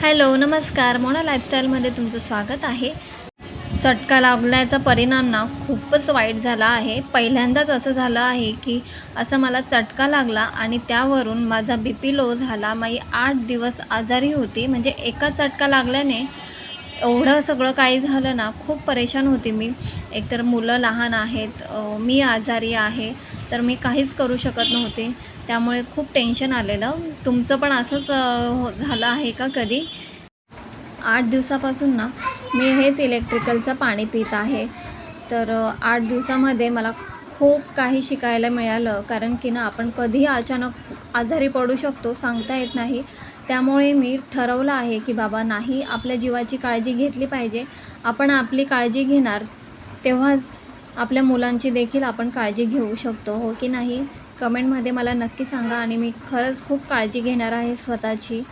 Hello, नमस्कार. मोना लाईफस्टाईलमध्ये तुमचं स्वागत आहे. चटका लागल्याचा परिणाम ना खूपच वाईट झाला आहे. पहिल्यांदाच असं झालं आहे, की असं मला चटका लागला आणि त्यावरून माझा BP लो झाला. मी 8 दिवस आजारी होती. म्हणजे एका चटका लागल्याने एवढं सगळं काही झालं ना, खूप परेशान होती मी. एकतर मुलं लहान आहेत, मी आजारी आहे, तर मी काहीच करू शकत नव्हते. त्यामुळे खूप टेन्शन आलेलं. तुमचं पण असंच झालं आहे का कधी? 8 दिवसापासून ना मी हेच इलेक्ट्रिकलचं पाणी पीत आहे. तर 8 दिवसामध्ये मला खूप काही शिकायला मिळालं. कारण की ना आपण कधीही अचानक आजारी पडू शकतो, सांगता येत नाही. त्यामुळे मी ठरवलं आहे की बाबा नाही, आपल्या जीवाची काळजी घेतली पाहिजे. आपण आपली काळजी घेणार, तेव्हाच आपल्या मुलांची देखील आपण काळजी घेऊ शकतो, हो की नाही? कमेंटमध्ये मला नक्की सांगा आणि मी खरंच खूप काळजी घेणार आहे स्वतःची.